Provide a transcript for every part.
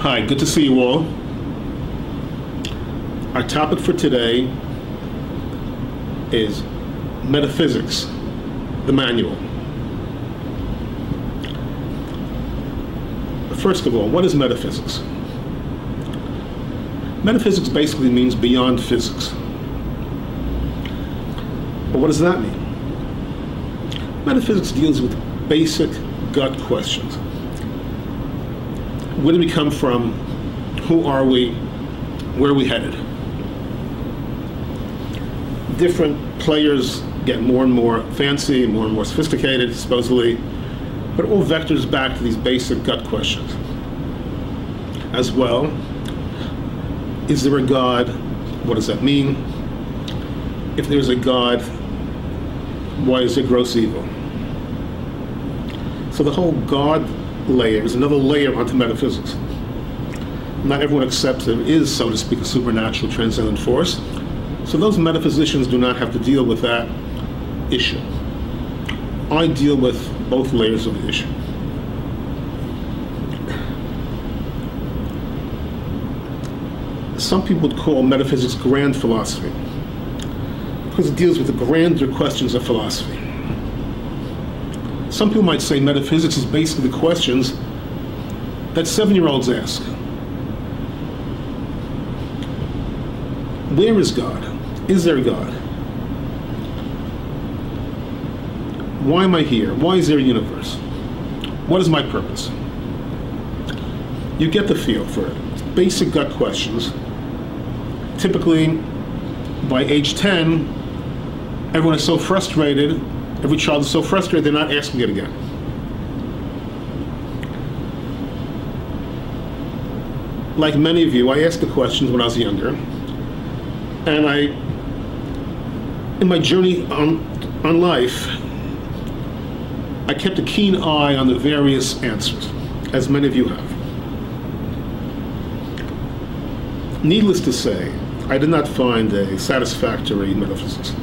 Hi, good to see you all. Our topic for today is Metaphysics, the manual. First of all, what is metaphysics? Metaphysics basically means beyond physics. But what does that mean? Metaphysics deals with basic gut questions. Where do we come from? Who are we? Where are we headed? Different players get more and more fancy, more and more sophisticated, supposedly, but all vectors back to these basic gut questions. As well, is there a God? What does that mean? If there's a God, why is there gross evil? So the whole God layer is another layer onto metaphysics. Not everyone accepts there is, so to speak, a supernatural transcendent force. So those metaphysicians do not have to deal with that issue. I deal with both layers of the issue. Some people would call metaphysics grand philosophy because it deals with the grander questions of philosophy. Some people might say metaphysics is basically the questions that 7-year-olds ask. Where is God? Is there God? Why am I here? Why is there a universe? What is my purpose? You get the feel for it. Basic gut questions. Typically, by age 10, everyone is so frustrated, every child is so frustrated, they're not asking it again. Like many of you, I asked the questions when I was younger, and in my journey on life, I kept a keen eye on the various answers, as many of you have. Needless to say, I did not find a satisfactory metaphysics.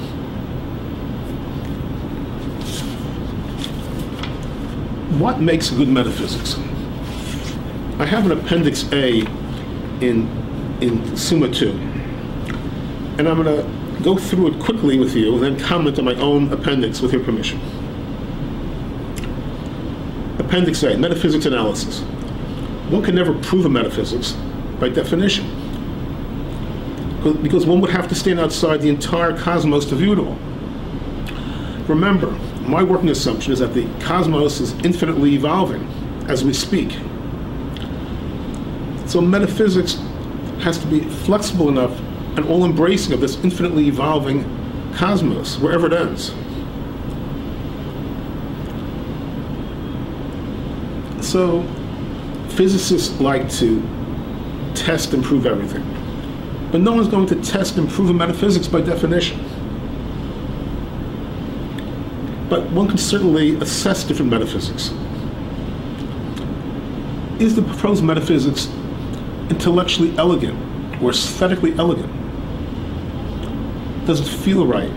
What makes good metaphysics? I have an Appendix A in Summa 2, and I'm going to go through it quickly with you and then comment on my own appendix with your permission. Appendix A, metaphysics analysis. One can never prove a metaphysics by definition, because one would have to stand outside the entire cosmos to view it all. Remember, my working assumption is that the cosmos is infinitely evolving as we speak. So metaphysics has to be flexible enough and all-embracing of this infinitely evolving cosmos, wherever it ends. So physicists like to test and prove everything, but no one's going to test and prove a metaphysics by definition. But one can certainly assess different metaphysics. Is the proposed metaphysics intellectually elegant or aesthetically elegant? Does it feel right?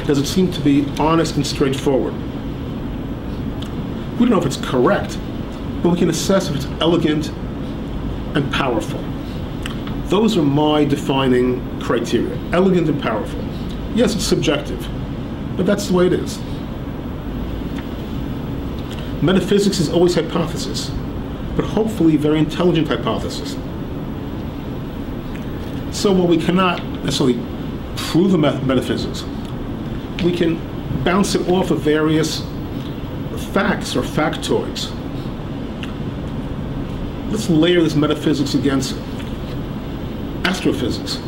Does it seem to be honest and straightforward? We don't know if it's correct, but we can assess if it's elegant and powerful. Those are my defining criteria, elegant and powerful. Yes, it's subjective, but that's the way it is. Metaphysics is always hypothesis, but hopefully very intelligent hypothesis. So while we cannot necessarily prove a metaphysics, we can bounce it off of various facts or factoids. Let's layer this metaphysics against astrophysics.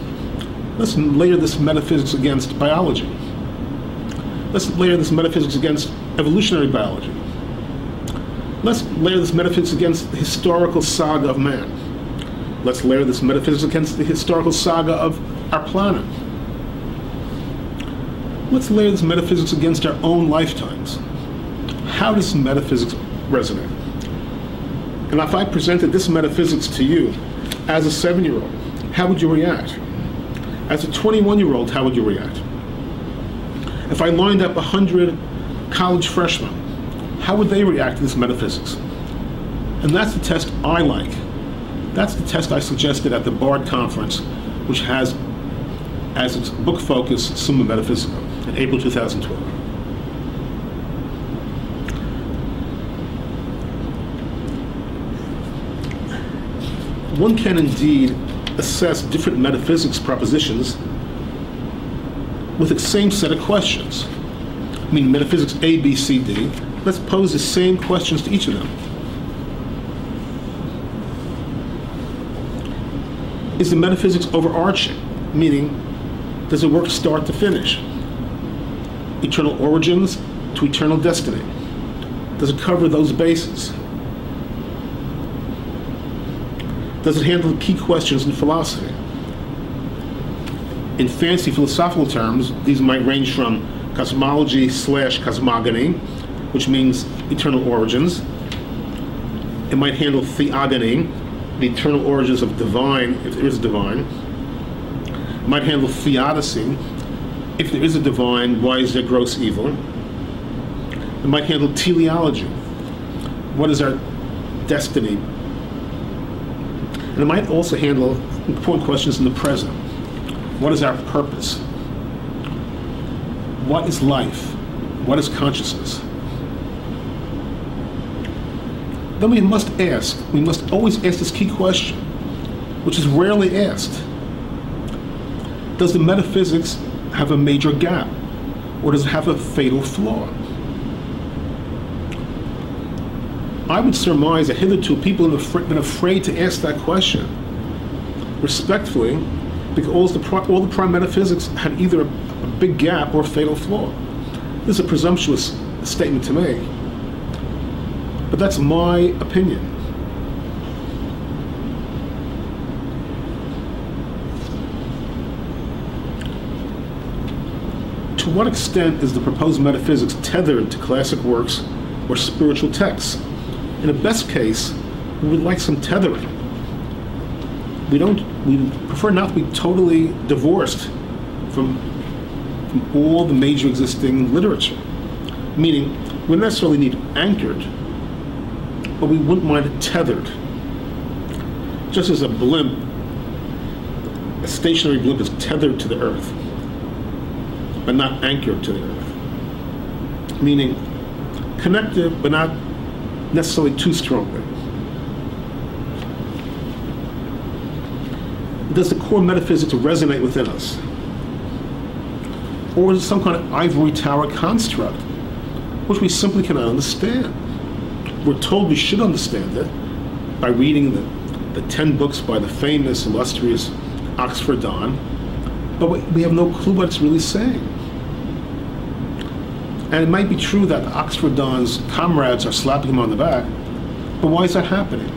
Let's layer this metaphysics against biology. Let's layer this metaphysics against evolutionary biology. Let's layer this metaphysics against the historical saga of man. Let's layer this metaphysics against the historical saga of our planet. Let's layer this metaphysics against our own lifetimes. How does metaphysics resonate? And if I presented this metaphysics to you as a 7-year-old, how would you react? As a 21-year-old, how would you react? If I lined up 100 college freshmen, how would they react to this metaphysics? And that's the test I like. That's the test I suggested at the BARD conference, which has as its book focus Summa Metaphysica in April 2012. One can indeed assess different metaphysics propositions with the same set of questions. I mean, metaphysics A, B, C, D. Let's pose the same questions to each of them. Is the metaphysics overarching? Meaning, does it work start to finish? Eternal origins to eternal destiny. Does it cover those bases? Does it handle key questions in philosophy? In fancy philosophical terms, these might range from cosmology/cosmogony, which means eternal origins. It might handle theogony, the eternal origins of divine, if there is a divine. It might handle theodicy, if there is a divine, why is there gross evil? It might handle teleology, what is our destiny? And it might also handle important questions in the present. What is our purpose? What is life? What is consciousness? Then we must always ask this key question, which is rarely asked. Does the metaphysics have a major gap, or does it have a fatal flaw? I would surmise that hitherto people have been afraid to ask that question, respectfully, because all the prime metaphysics had either a big gap or a fatal flaw. This is a presumptuous statement to make, but that's my opinion. To what extent is the proposed metaphysics tethered to classic works or spiritual texts? In the best case, we would like some tethering. We prefer not to be totally divorced from all the major existing literature. Meaning, we don't necessarily need anchored, but we wouldn't mind it tethered. Just as a blimp, a stationary blimp is tethered to the earth, but not anchored to the earth. Meaning, connected, but not necessarily too strongly. Does the core metaphysics resonate within us? Or is it some kind of ivory tower construct which we simply cannot understand? We're told we should understand it by reading the 10 books by the famous, illustrious Oxford Don, but we have no clue what it's really saying. And it might be true that Oxford Don's comrades are slapping him on the back, but why is that happening?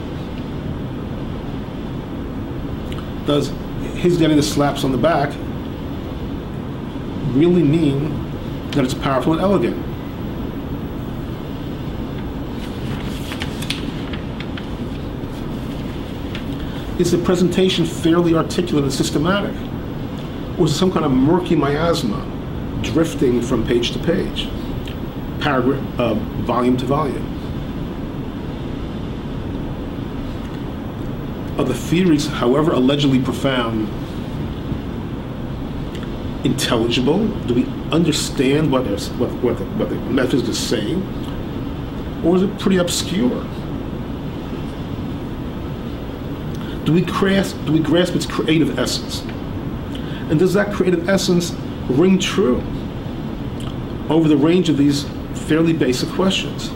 Does his getting the slaps on the back really mean that it's powerful and elegant? Is the presentation fairly articulate and systematic? Or is it some kind of murky miasma drifting from page to page, paragraph, volume to volume? Are the theories, however allegedly profound, intelligible? Do we understand what the metaphysics is saying? Or is it pretty obscure? Do we grasp its creative essence? And does that creative essence ring true over the range of these fairly basic questions?